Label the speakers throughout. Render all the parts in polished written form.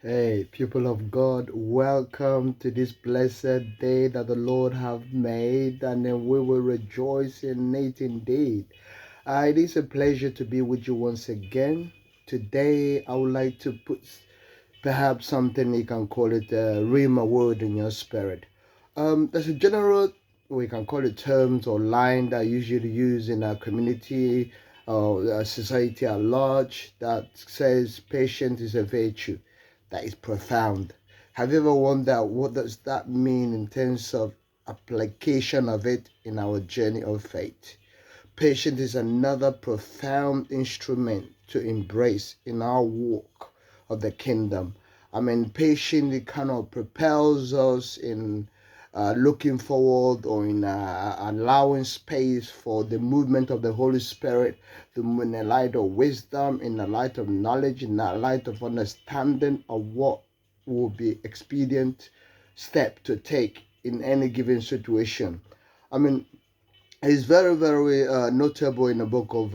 Speaker 1: Hey, people of God, welcome to this blessed day that the Lord have made, and then we will rejoice in it indeed. It is a pleasure to be with you once again. Today, I would like to put perhaps something you can call it a rhema word in your spirit. There's a general, we can call it terms or line that I usually use in our community or our society at large that says patience is a virtue that is profound. Have you ever wondered what does that mean in terms of application of it in our journey of faith? Patience is another profound instrument to embrace in our walk of the kingdom. Patience it kind of propels us in looking forward or in allowing space for the movement of the Holy Spirit in the light of wisdom, in the light of knowledge, in the light of understanding of what will be expedient step to take in any given situation. I mean, it's very notable in the book of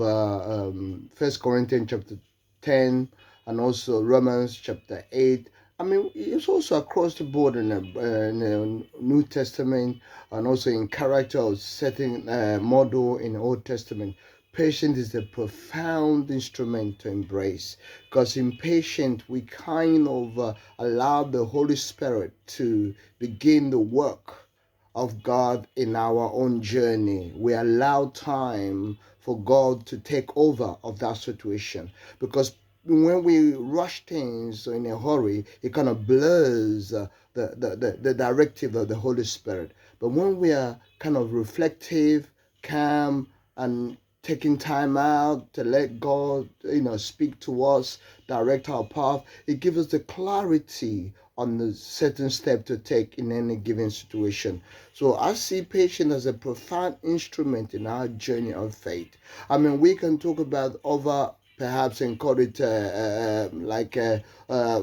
Speaker 1: First Corinthians chapter 10 and also Romans chapter 8. It's also across the board in the New Testament and also in character of setting model in the Old Testament. Patience is a profound instrument to embrace because in patience we kind of allow the Holy Spirit to begin the work of God in our own journey. We allow time for God to take over of that situation because when we rush things in a hurry, it kind of blurs the directive of the Holy Spirit. But when we are kind of reflective, calm, and taking time out to let God, speak to us, direct our path, it gives us the clarity on the certain step to take in any given situation. So I see patience as a profound instrument in our journey of faith. We can talk about other perhaps and call it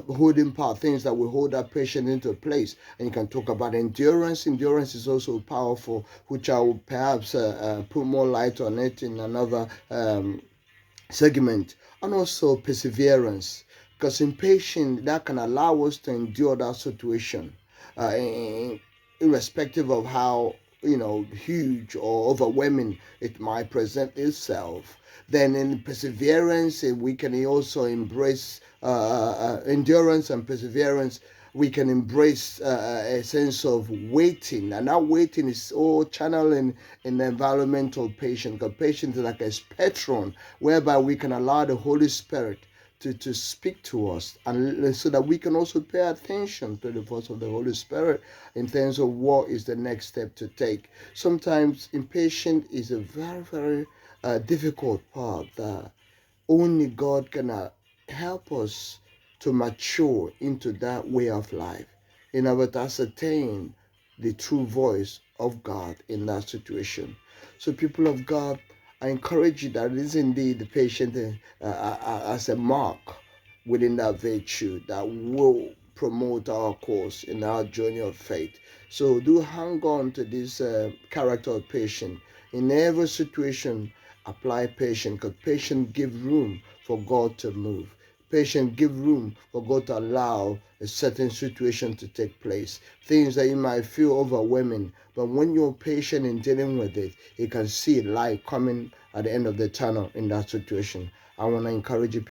Speaker 1: holding part things that will hold that patient into place. And you can talk about endurance. Endurance is also powerful, which I will perhaps put more light on it in another segment. And also perseverance, because in patience that can allow us to endure that situation, irrespective of how huge or overwhelming it might present itself. Then in perseverance, we can also embrace endurance and perseverance. We can embrace a sense of waiting, and that waiting is all channeling in environmental patience. Because patience is like a spectrum whereby we can allow the Holy Spirit to speak to us, and so that we can also pay attention to the voice of the Holy Spirit in terms of what is the next step to take. Sometimes impatience is a very difficult part that only God can help us to mature into that way of life in order to ascertain the true voice of God in that situation. So, people of God, I encourage you that it is indeed the patient as a mark within that virtue that will promote our course in our journey of faith. So, do hang on to this character of patience in every situation. Apply patience, because patience give room for God to move. Patience give room for God to allow a certain situation to take place. Things that you might feel overwhelming, but when you're patient in dealing with it, you can see light coming at the end of the tunnel in that situation. I want to encourage you